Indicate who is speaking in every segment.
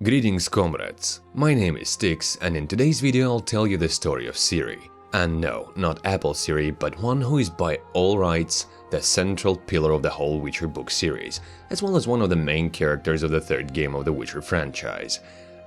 Speaker 1: Greetings comrades, my name is Styx and in today's video I'll tell you the story of Ciri. And no, not Apple Ciri, but one who is by all rights the central pillar of the whole Witcher book series, as well as one of the main characters of the third game of the Witcher franchise.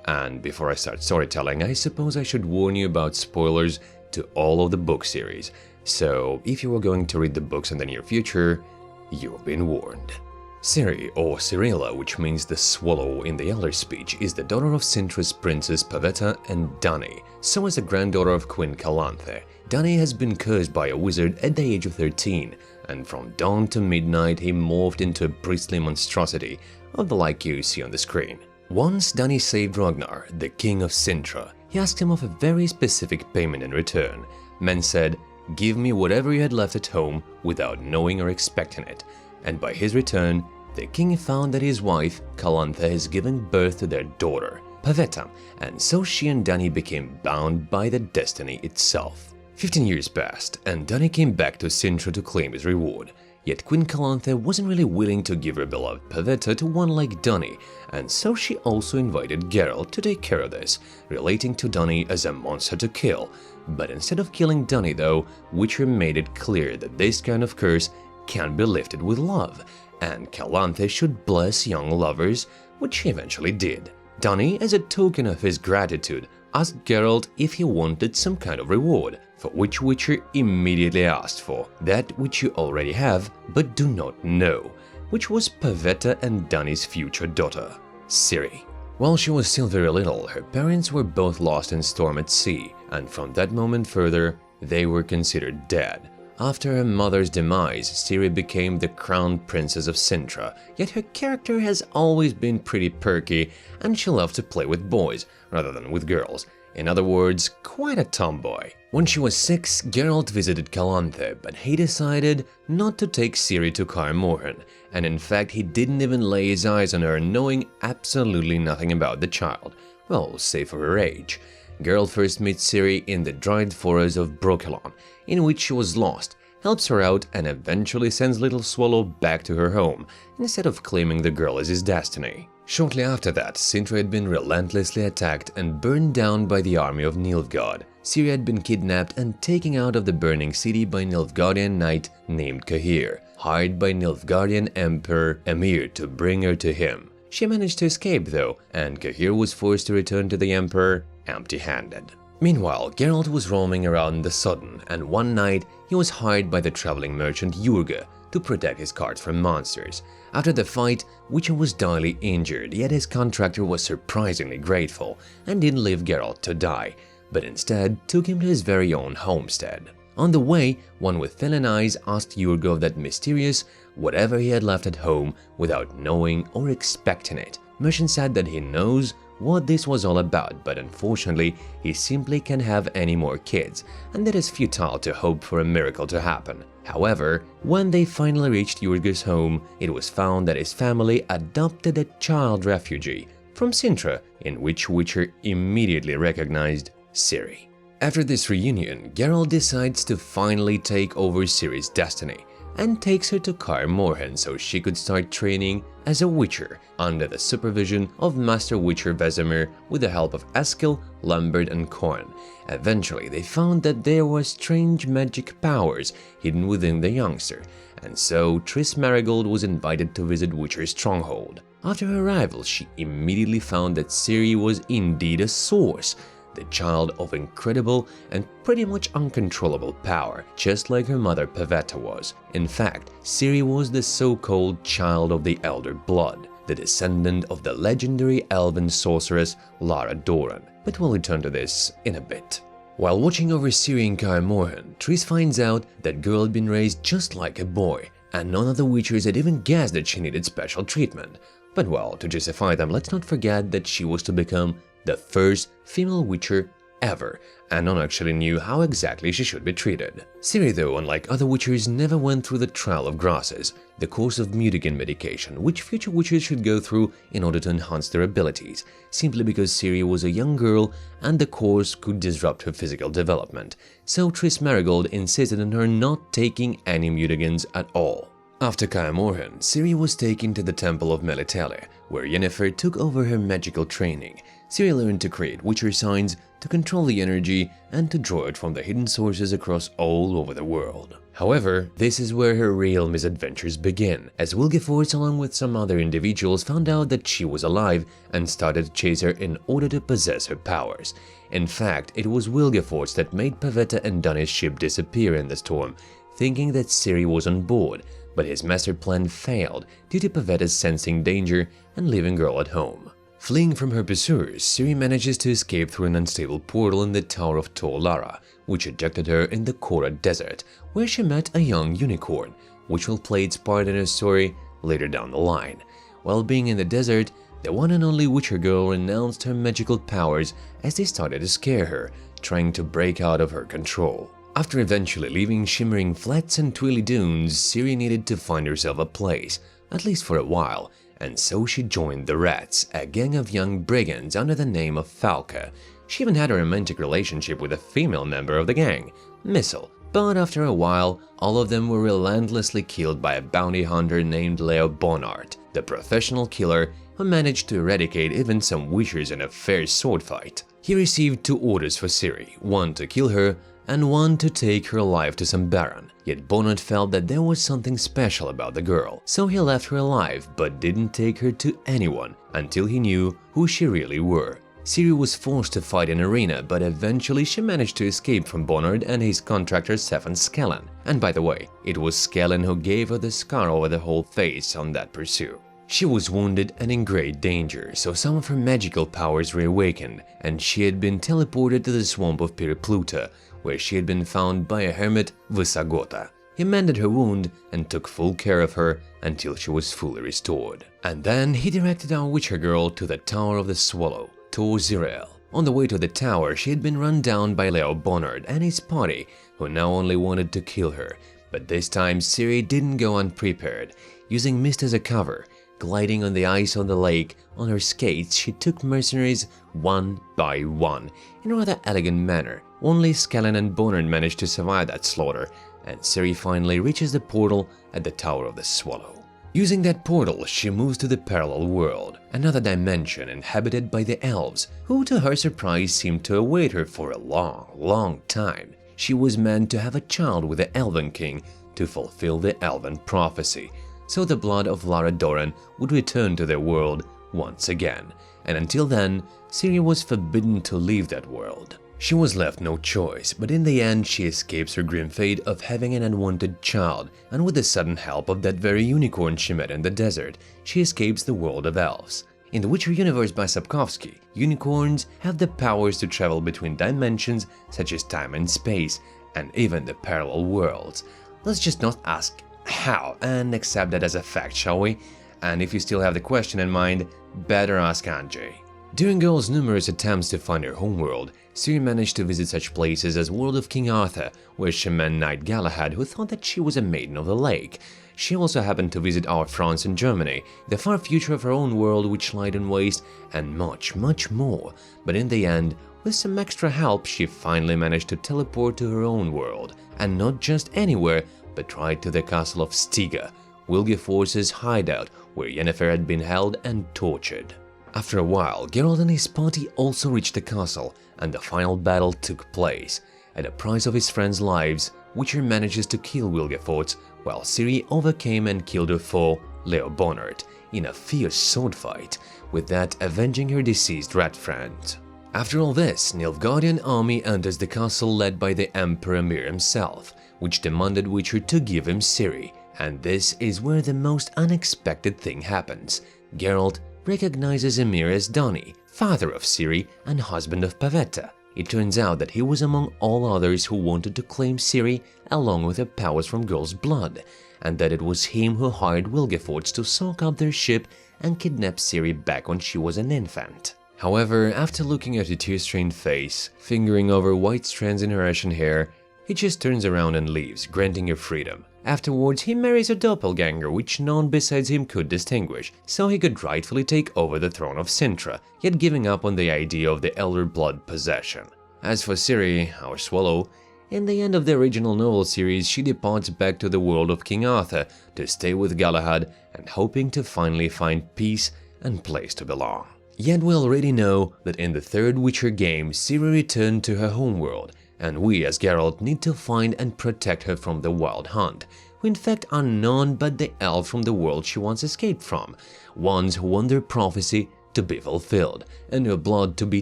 Speaker 1: And before I start storytelling, I suppose I should warn you about spoilers to all of the book series, so if you are going to read the books in the near future, you've been warned. Ciri, or Cirilla, which means the swallow in the elder speech, is the daughter of Cintra's princess Pavetta and Duny, so is the granddaughter of Queen Calanthe. Duny has been cursed by a wizard at the age of 13, and from dawn to midnight he morphed into a priestly monstrosity of the like you see on the screen. Once Duny saved Ragnar, the king of Cintra. He asked him of a very specific payment in return. Men said, "Give me whatever you had left at home without knowing or expecting it." And by his return, the king found that his wife, Calanthe, has given birth to their daughter, Pavetta, and so she and Duny became bound by the destiny itself. 15 years passed, and Duny came back to Cintra to claim his reward. Yet Queen Calanthe wasn't really willing to give her beloved Pavetta to one like Duny, and so she also invited Geralt to take care of this, relating to Duny as a monster to kill. But instead of killing Duny though, Witcher made it clear that this kind of curse can be lifted with love, and Calanthe should bless young lovers, which she eventually did. Duny, as a token of his gratitude, asked Geralt if he wanted some kind of reward, for which Witcher immediately asked for that which you already have but do not know, which was Pavetta and Duny's future daughter, Ciri. While she was still very little, her parents were both lost in storm at sea, and from that moment further, they were considered dead. After her mother's demise, Ciri became the crown princess of Cintra, yet her character has always been pretty perky and she loved to play with boys rather than with girls. In other words, quite a tomboy. When she was 6, Geralt visited Calanthe, but he decided not to take Ciri to Kaer Morhen, and in fact he didn't even lay his eyes on her, knowing absolutely nothing about the child, well, save for her age. Geralt first meets Ciri in the dried forest of Brokilon, in which she was lost, helps her out and eventually sends little Swallow back to her home, instead of claiming the girl as his destiny. Shortly after that, Cintra had been relentlessly attacked and burned down by the army of Nilfgaard. Ciri had been kidnapped and taken out of the burning city by Nilfgaardian knight named Cahir, hired by Nilfgaardian Emperor Emhyr to bring her to him. She managed to escape though, and Cahir was forced to return to the Emperor empty-handed. Meanwhile, Geralt was roaming around the Sodden, and one night he was hired by the traveling merchant Jurga to protect his carts from monsters. After the fight, Witcher was direly injured, yet his contractor was surprisingly grateful and didn't leave Geralt to die, but instead took him to his very own homestead. On the way, one with felon eyes asked Jurga of that mysterious whatever he had left at home without knowing or expecting it. Merchant said that he knows what this was all about, but unfortunately he simply can't have any more kids, and that it's futile to hope for a miracle to happen. However, when they finally reached Jurga's home, it was found that his family adopted a child refugee from Cintra, in which Witcher immediately recognized Ciri. After this reunion, Geralt decides to finally take over Ciri's destiny, and takes her to Kaer Morhen so she could start training as a Witcher under the supervision of Master Witcher Vesemir with the help of Eskill, Lambert and Korn. Eventually they found that there were strange magic powers hidden within the youngster, and so Triss Merigold was invited to visit Witcher's stronghold. After her arrival, she immediately found that Ciri was indeed a source, the child of incredible and pretty much uncontrollable power, just like her mother Pavetta was. In fact, Ciri was the so-called child of the Elder Blood, the descendant of the legendary elven sorceress Lara Dorren, but we'll return to this in a bit. While watching over Ciri in Kaer Morhen, Triss finds out that girl had been raised just like a boy, and none of the Witchers had even guessed that she needed special treatment. But well, to justify them, let's not forget that she was to become the first female Witcher ever, and none actually knew how exactly she should be treated. Ciri, though, unlike other Witchers, never went through the trial of grasses, the course of mutagen medication, which future Witchers should go through in order to enhance their abilities, simply because Ciri was a young girl and the course could disrupt her physical development, so Triss Merigold insisted on her not taking any mutagens at all. After Kaer Morhen, Ciri was taken to the Temple of Melitele, where Yennefer took over her magical training. Ciri learned to create Witcher signs, to control the energy, and to draw it from the hidden sources across all over the world. However, this is where her real misadventures begin, as Wilgefortz along with some other individuals found out that she was alive and started to chase her in order to possess her powers. In fact, it was Wilgefortz that made Pavetta and Duny's ship disappear in the storm, thinking that Ciri was on board, but his master plan failed due to Pavetta's sensing danger and leaving Geralt at home. Fleeing from her pursuers, Ciri manages to escape through an unstable portal in the Tower of Tol Lara, which ejected her in the Kora Desert, where she met a young unicorn, which will play its part in her story later down the line. While being in the desert, the one and only Witcher girl renounced her magical powers as they started to scare her, trying to break out of her control. After eventually leaving shimmering flats and twilly dunes, Ciri needed to find herself a place, at least for a while, and so she joined the Rats, a gang of young brigands under the name of Falca. She even had a romantic relationship with a female member of the gang, Missile, but after a while, all of them were relentlessly killed by a bounty hunter named Leo Bonnard, the professional killer who managed to eradicate even some witchers in a fair sword fight. He received 2 orders for Ciri, one to kill her and one to take her alive to some baron. Yet Bonnard felt that there was something special about the girl, so he left her alive but didn't take her to anyone until he knew who she really were. Ciri was forced to fight in arena, but eventually she managed to escape from Bonnard and his contractor Stefan Skellan. And by the way, it was Skellan who gave her the scar over the whole face on that pursuit. She was wounded and in great danger, so some of her magical powers reawakened, and she had been teleported to the swamp of Piripluta, where she had been found by a hermit, Vysagota. He mended her wound and took full care of her until she was fully restored. And then he directed our Witcher girl to the Tower of the Swallow, Tor Zirael. On the way to the tower, she had been run down by Leo Bonnard and his party, who now only wanted to kill her. But this time, Ciri didn't go unprepared. Using mist as a cover, gliding on the ice on the lake, on her skates, she took mercenaries one by one, in a rather elegant manner. Only Skellan and Bonnard managed to survive that slaughter, and Ciri finally reaches the portal at the Tower of the Swallow. Using that portal, she moves to the parallel world, another dimension inhabited by the elves, who to her surprise seemed to await her for a long time. She was meant to have a child with the Elven King to fulfill the Elven prophecy, so the blood of Lara Dorren would return to their world once again, and until then, Ciri was forbidden to leave that world. She was left no choice, but in the end she escapes her grim fate of having an unwanted child, and with the sudden help of that very unicorn she met in the desert, she escapes the world of elves. In the Witcher universe by Sapkowski, unicorns have the powers to travel between dimensions such as time and space, and even the parallel worlds. Let's just not ask how and accept that as a fact, shall we? And if you still have the question in mind, better ask Anjay. During Geralt's numerous attempts to find her homeworld, Ciri managed to visit such places as World of King Arthur, where she met Knight Galahad, who thought that she was a maiden of the lake. She also happened to visit our France and Germany, the far future of her own world which lied in waste, and much more. But in the end, with some extra help, she finally managed to teleport to her own world, and not just anywhere, but right to the castle of Stiga, Wilgefortz's hideout, where Yennefer had been held and tortured. After a while, Geralt and his party also reached the castle, and the final battle took place. At the price of his friends' lives, Witcher manages to kill Wilgefortz, while Ciri overcame and killed her foe, Leo Bonnard, in a fierce sword fight, with that avenging her deceased rat friend. After all this, Nilfgaardian army enters the castle led by the Emperor Emhyr himself, which demanded Witcher to give him Ciri, and this is where the most unexpected thing happens. Geralt recognizes Emhyr as Duny, father of Ciri and husband of Pavetta. It turns out that he was among all others who wanted to claim Ciri along with her powers from Geralt's blood, and that it was him who hired Wilgefortz to soak up their ship and kidnap Ciri back when she was an infant. However, after looking at her tear-stained face, fingering over white strands in her ashen hair, he just turns around and leaves, granting her freedom. Afterwards, he marries a doppelganger which none besides him could distinguish, so he could rightfully take over the throne of Cintra, yet giving up on the idea of the elder blood possession. As for Ciri, our swallow, In the end of the original novel series, she departs back to the world of King Arthur to stay with Galahad and hoping to finally find peace and place to belong. Yet we already know that in the third Witcher game, Ciri returned to her homeworld, and we as Geralt need to find and protect her from the Wild Hunt, who in fact are none but the elves from the world she once escaped from, ones who want their prophecy to be fulfilled and her blood to be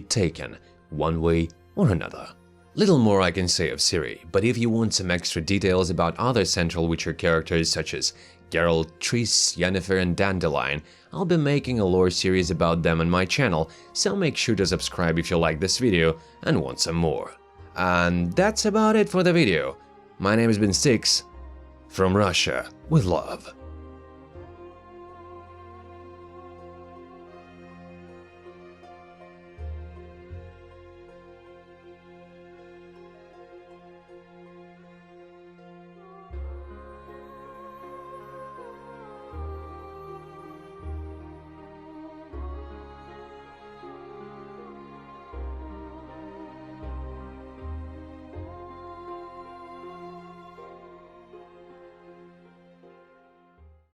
Speaker 1: taken, one way or another. Little more I can say of Ciri, but if you want some extra details about other central Witcher characters such as Geralt, Triss, Yennefer and Dandelion, I'll be making a lore series about them on my channel, so make sure to subscribe if you like this video and want some more. And that's about it for the video. My name has been Styx, from Russia with love.